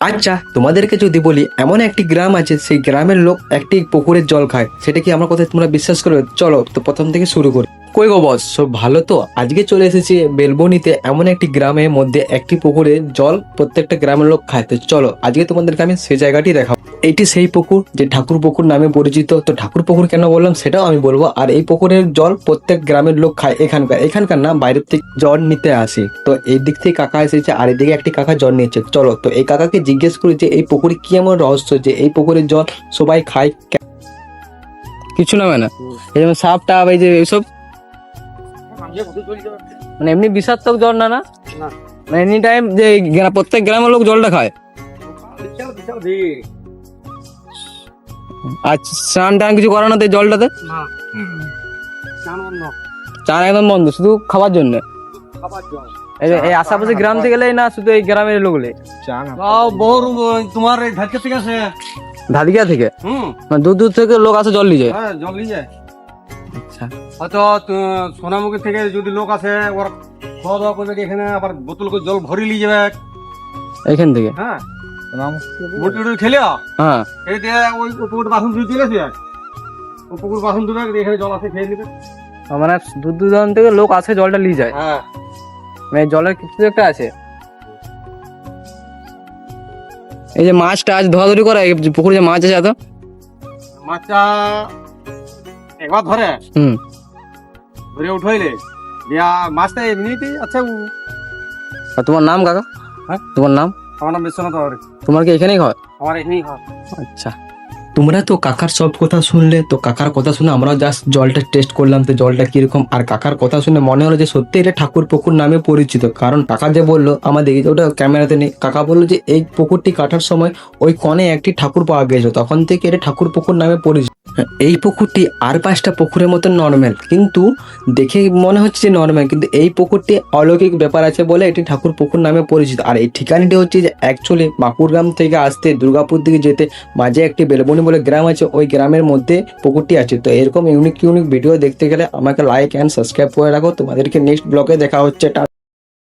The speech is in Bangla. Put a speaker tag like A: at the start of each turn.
A: আচ্ছা, তোমাদেরকে যদি বলি এমন একটি গ্রাম আছে, সেই গ্রামের লোক একটি পুকুরের জল খায়, সেটা কি আমার কথা তোমরা বিশ্বাস করবে? চলো তো প্রথম থেকে শুরু করি। কই গো বস, সব ভালো তো? আজকে চলে এসেছি বেলবনিতে, এমন একটি গ্রামের মধ্যে একটি পুকুরের জল প্রত্যেকটা গ্রামের লোক খায়। তো চলো আজকে তোমাদেরকে আমি সেই জায়গাটি দেখাবো। এটি সেই পুকুর যে ঠাকুর পুকুর নামে পরিচিত। তো ঠাকুর পুকুর কেন বললাম সেটাও আমি বলবো। আর এই পুকুরের জল প্রত্যেক গ্রামের লোক খায়। এখানকার না, বাইরের থেকে জল নিতে আসে। তো এই দিক থেকে কাকা এসেছে আর এদিকে একটি কাকা জল নিয়েছে। চলো তো এই কাকাকে জিজ্ঞেস করি যে এই পুকুরে কি এমন রহস্য যে এই পুকুরের জল সবাই খায়।
B: কিছু না মানে এই যেমন সাপ টাপ এই যে এইসব মানে এমনি বিষাক্ত জল না না মানে এনি টাইম যে প্রত্যেক গ্রামের লোক জলটা খায়। আর স্নান টান কিছু করে না তো এই জলটাতে? চান একদম বন্ধ, শুধু খাবার জন্য। এই আশেপাশে গ্রাম থেকে গেলে না শুধু এই গ্রামের লোকলে
C: তোমার এই ধারকে থেকে আছে
B: ধাদিকা থেকে মানে দূর দূর থেকে লোক আসে জল নিয়ে যায়।
C: হ্যাঁ, জল নিয়ে যায়।
B: আচ্ছা,
C: হয়তো সোনামুখী থেকে যদি লোক আসে ওরা খাওয়া দাওয়া করবে, এখানে আবার বোতল করে জল ভরি নিয়ে যাবে
B: এইখান থেকে।
C: হ্যাঁ, মোটর খেলে
B: হ্যাঁ,
C: এই দিয়ে ওই পুকুর বাসন ধুয়ে চলে আসবে, ওই পুকুর বাসন ধুবে, এখানে জল আছে খেয়ে নেবে।
B: মানে দূর দূরান্ত থেকে লোক আসে জলটা নিয়ে যায়।
C: হ্যাঁ,
B: মানে জলের কিছু একটা আছে। এই যে মাছ টাছ ধরাধরি করে এই যে পুকুরে যে মাছ আছে এত
C: মাছটা একবার ধরে ধরে উঠাইলে দিয়া মাছটা এমনিতেই আচ্ছা।
B: আর তোমার নাম কাকা?
C: হ্যাঁ,
B: তোমার নাম?
C: আমার নাম বিশ্বনাথ বাবু।
B: তোমার কি এখানেই হয়?
C: আমার এখানেই হয়।
B: আচ্ছা,
A: তোমরা তো কাকার সব কথা শুনলে। তো কাকার কথা শুনে আমরা জাস্ট জলটা টেস্ট করলাম, তো জলটা কিরকম। আর কাকার কথা শুনে মনে হলো যে সত্যি এটা ঠাকুর পুকুর নামে পরিচিত। কারণ কাকা যে বললো আমাদের, ওটা ক্যামেরাতে নেই, কাকা বললো যে এই পুকুরটি কাটার সময় ওই কনে একটি ঠাকুর পাওয়া গেছে, তখন থেকে এটা ঠাকুর পুকুর নামে পরিচিত। এই পুকুরটি আর 5টা পুকুরের মতো নর্মাল, কিন্তু দেখে মনে হচ্ছে যে নর্মাল, কিন্তু এই পুকুরটি অলৌকিক ব্যাপার আছে বলে এটি ঠাকুর পুকুর নামে পরিচিত। আর এই ঠিকানাটি হচ্ছে যে অ্যাকচুয়ালি বাঁকুড়গ্রাম থেকে আসতে দুর্গাপুর দিকে যেতে মাঝে একটি বেলবনি বলে গ্রাম আছে, ওই গ্রামের মধ্যে পুকুরটি আছে। তো এরকম ইউনিক ভিডিও দেখতে গেলে আমাকে লাইক অ্যান্ড সাবস্ক্রাইব করে রাখো। তোমাদেরকে নেক্সট ব্লগে দেখা হচ্ছে।